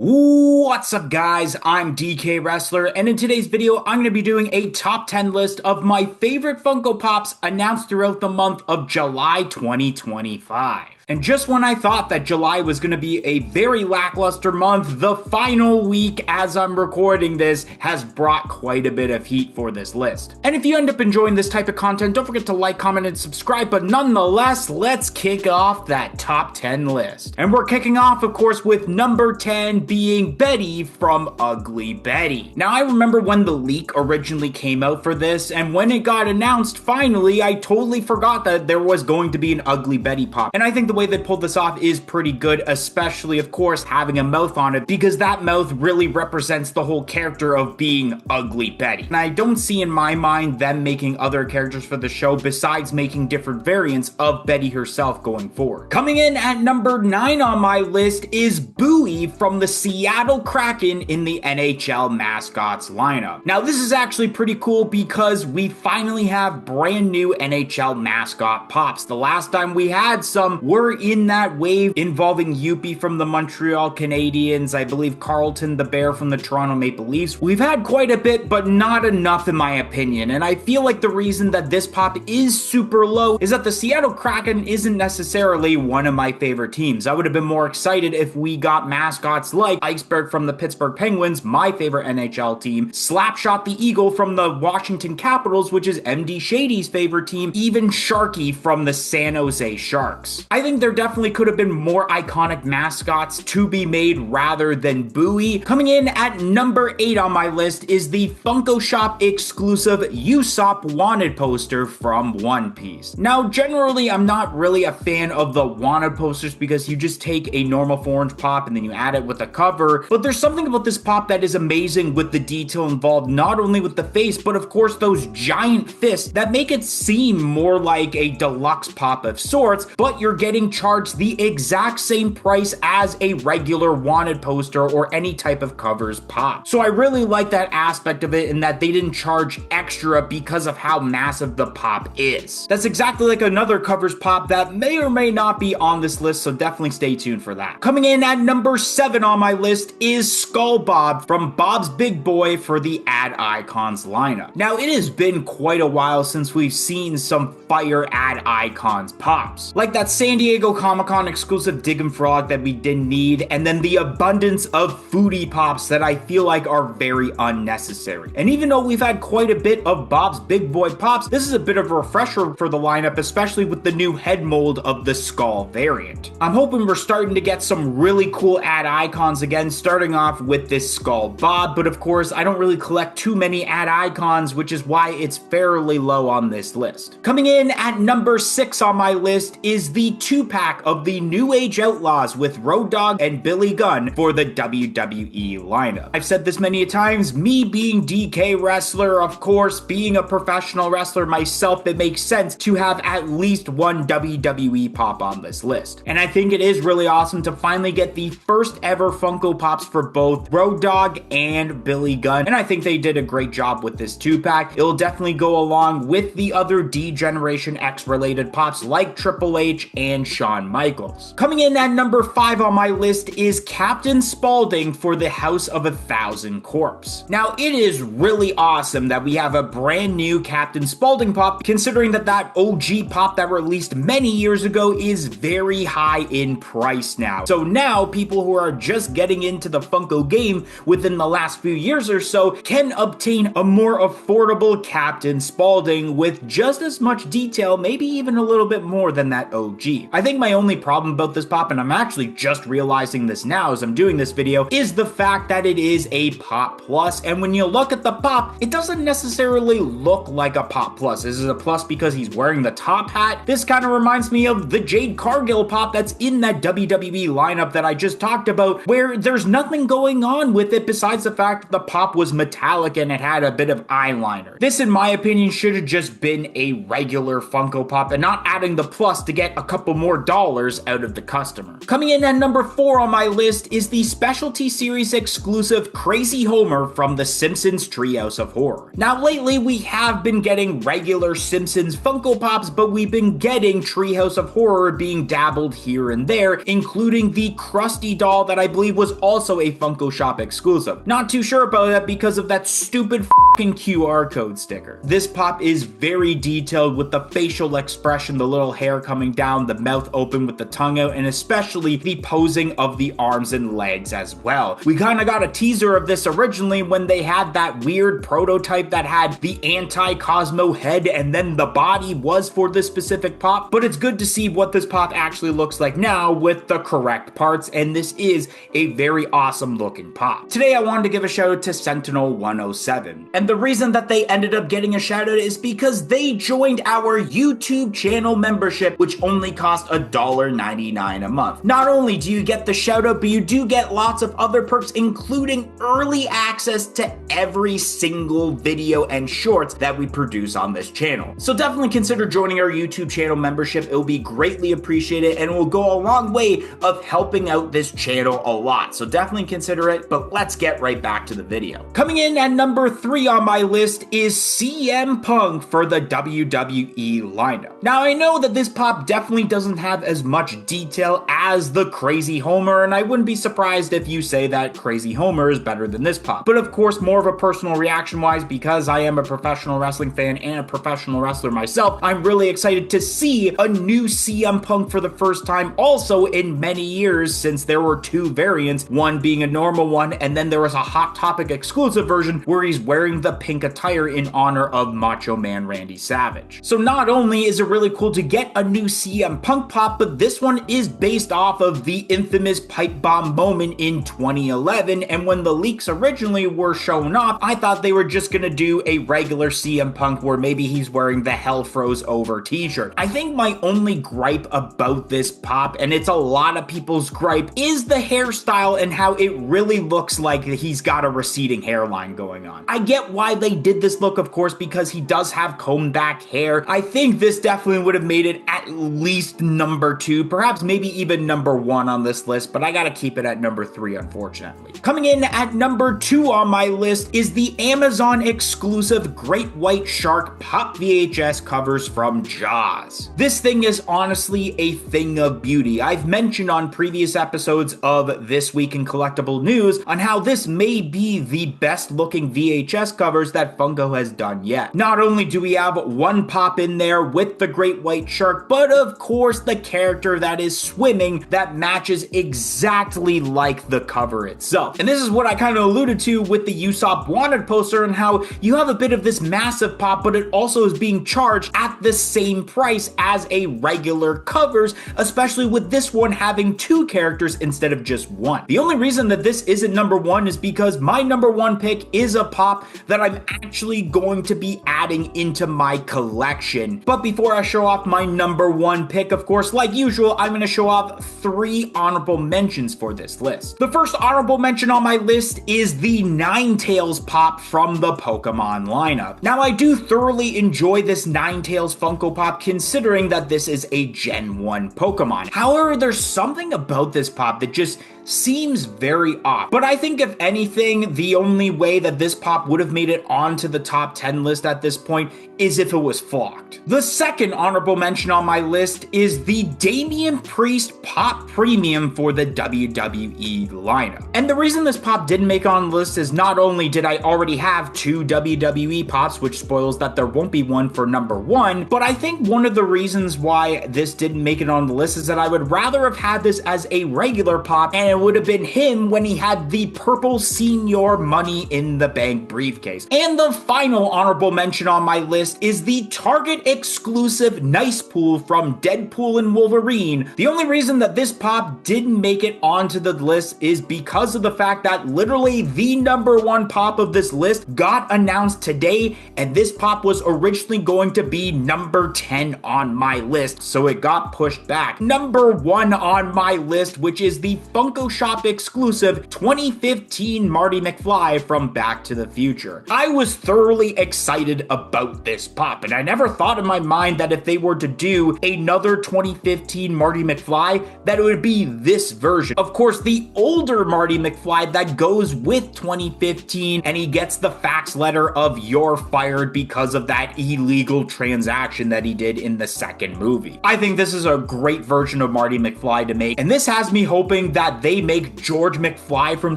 What's up, guys? I'm DK Wrestler, and in today's video, I'm going to be doing a top 10 list of my favorite Funko Pops announced throughout the month of July 2025. And just when I thought that July was going to be a very lackluster month, the final week as I'm recording this has brought quite a bit of heat for this list. And if you end up enjoying this type of content, don't forget to like, comment, and subscribe. But nonetheless, let's kick off that top 10 list. And we're kicking off, of course, with number 10 being Betty from Ugly Betty. Now, I remember when the leak originally came out for this, and when it got announced finally, I totally forgot that there was going to be an Ugly Betty pop. And I think the way they pulled this off is pretty good, especially, of course, having a mouth on it, because that mouth really represents the whole character of being Ugly Betty. And I don't see in my mind them making other characters for the show besides making different variants of Betty herself going forward. Coming in at number 9 on my list is Buoie from the Seattle Kraken in the NHL mascots lineup. Now, this is actually pretty cool because we finally have brand new NHL mascot pops. The last time we had some were in that wave involving Yuppie from the Montreal Canadiens, I believe Carlton the Bear from the Toronto Maple Leafs. We've had quite a bit, but not enough in my opinion, and I feel like the reason that this pop is super low is that the Seattle Kraken isn't necessarily one of my favorite teams. I would have been more excited if we got mascots like Iceberg from the Pittsburgh Penguins, my favorite NHL team, Slapshot the Eagle from the Washington Capitals, which is MD Shady's favorite team, even Sharky from the San Jose Sharks. I think there definitely could have been more iconic mascots to be made rather than Buoie. Coming in at number 8 on my list is the Funko Shop exclusive Usopp wanted poster from One Piece. Now, generally, I'm not really a fan of the wanted posters because you just take a normal orange pop and then you add it with a cover, but there's something about this pop that is amazing with the detail involved, not only with the face, but of course those giant fists that make it seem more like a deluxe pop of sorts, but you're getting charged the exact same price as a regular wanted poster or any type of covers pop. So I really like that aspect of it in that they didn't charge extra because of how massive the pop is. That's exactly like another covers pop that may or may not be on this list, so definitely stay tuned for that. Coming in at number 7 on my list is Skull Bob from Bob's Big Boy for the Ad Icons lineup. Now, it has been quite a while since we've seen some fire Ad Icons pops, like that San Diego Comic-Con exclusive Dig 'em Frog that we didn't need, and then the abundance of foodie pops that I feel like are very unnecessary. And even though we've had quite a bit of Bob's Big Boy pops, this is a bit of a refresher for the lineup, especially with the new head mold of the skull variant. I'm hoping we're starting to get some really cool Ad Icons again, starting off with this Skull Bob, but of course I don't really collect too many Ad Icons, which is why it's fairly low on this list. Coming in at number 6 on my list is the 2-pack of the new Age Outlaws with Road Dogg and Billy Gunn for the WWE lineup. I've said this many times, me being DK Wrestler, of course, being a professional wrestler myself, it makes sense to have at least one WWE pop on this list. And I think it is really awesome to finally get the first ever Funko Pops for both Road Dogg and Billy Gunn, and I think they did a great job with this 2-pack. It'll definitely go along with the other D-Generation X related pops like Triple H and Shawn Michaels. Coming in at number 5 on my list is Captain Spalding for the House of a Thousand Corpse. Now, it is really awesome that we have a brand new Captain Spalding pop, considering that that OG pop that released many years ago is very high in price now. So now people who are just getting into the Funko game within the last few years or so can obtain a more affordable Captain Spalding with just as much detail, maybe even a little bit more than that OG. I think my only problem about this pop, and I'm actually just realizing this now as I'm doing this video, is the fact that it is a Pop Plus, and when you look at the pop, it doesn't necessarily look like a Pop Plus. Is it a plus because he's wearing the top hat? This kind of reminds me of the Jade Cargill pop that's in that WWE lineup that I just talked about, where there's nothing going on with it besides the fact that the pop was metallic and it had a bit of eyeliner. This, in my opinion, should have just been a regular Funko Pop and not adding the plus to get a couple more more dollars out of the customer. Coming in at number 4 on my list is the Specialty Series exclusive Crazy Homer from the Simpsons Treehouse of Horror. Now lately we have been getting regular Simpsons Funko Pops, but we've been getting Treehouse of Horror being dabbled here and there, including the Krusty doll that I believe was also a Funko Shop exclusive. Not too sure about that because of that stupid fucking QR code sticker. This pop is very detailed with the facial expression, the little hair coming down, the mouth open with the tongue out, and especially the posing of the arms and legs as well. We kind of got a teaser of this originally when they had that weird prototype that had the anti-Cosmo head and then the body was for this specific pop, but it's good to see what this pop actually looks like now with the correct parts, and this is a very awesome looking pop. Today I wanted to give a shout out to Sentinel 107, and the reason that they ended up getting a shout out is because they joined our YouTube channel membership, which only cost $1.99 a month. Not only do you get the shout out, but you do get lots of other perks, including early access to every single video and shorts that we produce on this channel. So definitely consider joining our YouTube channel membership. It will be greatly appreciated and will go a long way of helping out this channel a lot. So definitely consider it, but let's get right back to the video. Coming in at number 3 on my list is CM Punk for the WWE lineup. Now I know that this pop definitely doesn't have as much detail as the Crazy Homer, and I wouldn't be surprised if you say that Crazy Homer is better than this pop. But of course, more of a personal reaction wise, because I am a professional wrestling fan and a professional wrestler myself, I'm really excited to see a new CM Punk for the first time also in many years, since there were 2 variants, one being a normal one and then there was a Hot Topic exclusive version where he's wearing the pink attire in honor of Macho Man Randy Savage. So not only is it really cool to get a new CM Punk pop, but this one is based off of the infamous pipe bomb moment in 2011, and when the leaks originally were shown off, I thought they were just gonna do a regular CM Punk where maybe he's wearing the Hell Froze Over t-shirt. I think my only gripe about this pop, and it's a lot of people's gripe, is the hairstyle and how it really looks like he's got a receding hairline going on. I get why they did this look, of course, because he does have combed back hair. I think this definitely would have made it at least number 2, perhaps maybe even number 1 on this list, but I gotta keep it at number 3, unfortunately. Coming in at number 2 on my list is the Amazon exclusive Great White Shark Pop VHS covers from Jaws. This thing is honestly a thing of beauty. I've mentioned on previous episodes of This Week in Collectible News on how this may be the best looking VHS covers that Funko has done yet. Not only do we have one pop in there with the Great White Shark, but of course the character that is swimming that matches exactly like the cover itself. And this is what I kind of alluded to with the Usopp Wanted poster, and how you have a bit of this massive pop, but it also is being charged at the same price as a regular covers, especially with this one having 2 characters instead of just 1. The only reason that this isn't number 1 is because my number 1 pick is a pop that I'm actually going to be adding into my collection. But before I show off my number 1 pick, of course, like usual, I'm going to show off 3 honorable mentions for this list. The first honorable mention on my list is the Ninetales pop from the Pokemon lineup. Now, I do thoroughly enjoy this Ninetales Funko Pop, considering that this is a Gen 1 Pokemon. However, there's something about this pop that just seems very off. But I think if anything, the only way that this pop would have made it onto the top 10 list at this point is if it was flocked. The second honorable mention on my list is the Damian Priest Pop Premium for the WWE lineup. And the reason this pop didn't make it on the list is not only did I already have 2 WWE pops, which spoils that there won't be one for number 1, but I think one of the reasons why this didn't make it on the list is that I would rather have had this as a regular pop, and it would have been him when he had the purple Senior Money in the Bank briefcase. And the final honorable mention on my list is the Target exclusive Nice Pool from Deadpool and Wolverine. The only reason that this pop didn't make it onto the list is because of the fact that literally the number 1 pop of this list got announced today, and this pop was originally going to be number 10 on my list, so it got pushed back. Number 1 on my list, which is the Funko Shop exclusive 2015 Marty McFly from Back to the Future. I was thoroughly excited about this pop, and I never thought in my mind that if they were to do another 2015 Marty McFly, that it would be this version. Of course, the older Marty McFly that goes with 2015, and he gets the fax letter of "you're fired" because of that illegal transaction that he did in the second movie. I think this is a great version of Marty McFly to make, and this has me hoping that they make George McFly from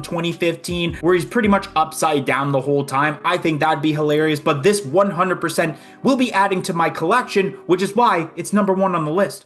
2015, where he's pretty much upside down the whole time. I think that'd be hilarious, but this 100% will be adding to my collection, which is why it's number 1 on the list.